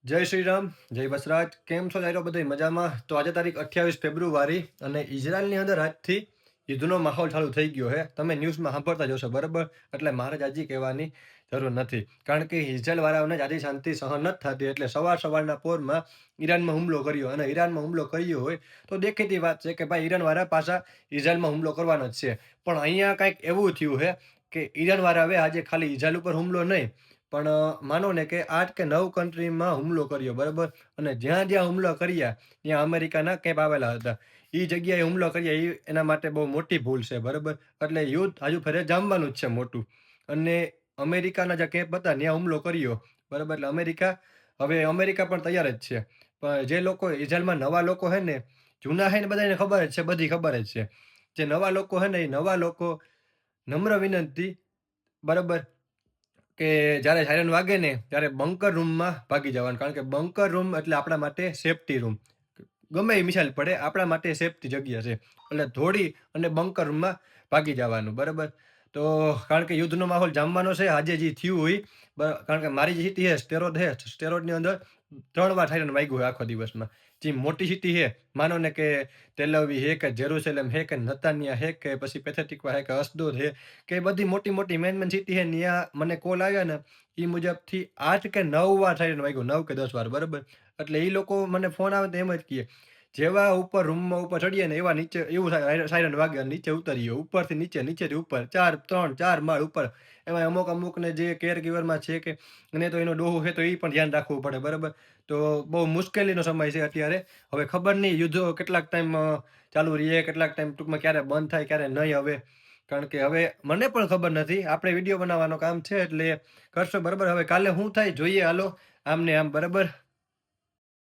જય શ્રી રામ, જય વસરાજ. કેમ છો યારો બધા મજામાં? તો આજે તારીખ 28 ફેબ્રુઆરી અને ઈઝરાયલની અંદર આજથી યુદ્ધનો માહોલ ચાલુ થઈ ગયો છે. તમે ન્યૂઝમાં સાંભળતા જ હશો, બરાબર? એટલે મારે જ હજી કહેવાની જરૂર નથી. કારણ કે ઈઝરાયલવાળાઓને જ આજે શાંતિ સહન નથી થતી એટલે સવારના પોરમાં ઈરાનમાં હુમલો કર્યો અને ઈરાનમાં હુમલો કર્યો હોય તો દેખીતી વાત છે કે ભાઈ ઈરાનવાળા પાછા ઈઝરાયલમાં હુમલો કરવાનો જ છે. પણ અહીંયા કંઈક એવું થયું છે કે ઈરાનવાળા હવે આજે ખાલી ઈઝરાયલ ઉપર હુમલો નહીં પણ માનો ને કે 8 કે 9 કન્ટ્રીમાં હુમલો કર્યો, બરાબર? અને જ્યાં હુમલો કર્યા, ત્યાં અમેરિકાના કેમ્પ આવેલા હતા. ઈ જગ્યાએ હુમલો કર્યા એના માટે બહુ મોટી ભૂલ છે, બરાબર? એટલે યુદ્ધ હજુ ફરે જામવાનું જ છે મોટું. અને અમેરિકાના જે કેમ્પ હતા ત્યાં હુમલો કર્યો, બરાબર? એટલે અમેરિકા પણ તૈયાર જ છે. પણ જે લોકો ઇઝરાયલમાં નવા લોકો છે ને, જૂના છે ને બધાને ખબર જ છે, બધી ખબર જ છે. જે નવા લોકો છે ને, એ નવા લોકો નમ્ર વિનંતી, બરાબર? કે જ્યારે સાયરન વાગે ને ત્યારે બંકર રૂમમાં ભાગી જવાનું. કારણ કે બંકર રૂમ એટલે આપણા માટે સેફ્ટી રૂમ. ગમે એ મિસાઇલ પડે આપણા માટે સેફ્ટી જગ્યા છે. એટલે દોડી અને બંકર રૂમમાં ભાગી જવાનું, બરાબર? તો કારણ કે યુદ્ધનો માહોલ જામવાનો છે. આજે જે થયું હોય કારણ કે મારી જે સિટી છે સ્ટેરોદ છે. સ્ટેરોદની અંદર 3 વાર સાયરન વાગ્યું હોય આખો દિવસમાં. જે મોટી સિટી છે, માનો ને કે તેલ અવીવ છે કે જેરુસલેમ છે કે નતાન્યા છે કે પછી પેથેટિકવા છે કે અશદોદ છે કે એ બધી મોટી મેન સિટી છે ત્યાં મને કોલ આવ્યા ને એ મુજબથી 8 કે 9 વાર સાયરન વાગ્યું, 9 કે 10 વાર, બરાબર? એટલે એ લોકો મને ફોન આવે તો એમ જ કહે, જેવા ઉપર રૂમમાં ઉપર ચડીએ ને એવા નીચે એવું સાયરન વાગે અને નીચે ઉતરીએ. ઉપરથી નીચે, નીચેથી ઉપર 4 માળ ઉપર. એમાં અમુકને જે કેરગીવરમાં છે કે અને તો એનો ડોહો છે તો એ પણ ધ્યાન રાખવું પડે, બરાબર? તો બહુ મુશ્કેલીનો સમય છે અત્યારે. હવે ખબર નહીં યુદ્ધ કેટલાક ટાઈમ ચાલુ રહે, કેટલાક ટાઈમ ટૂંકમાં ક્યારે બંધ થાય, ક્યારે નહીં હવે. કારણ કે હવે મને પણ ખબર નથી. આપણે વિડીયો બનાવવાનું કામ છે એટલે કરશો, બરાબર? હવે કાલે શું થાય જોઈએ હાલો. આમ ને આમ, બરાબર?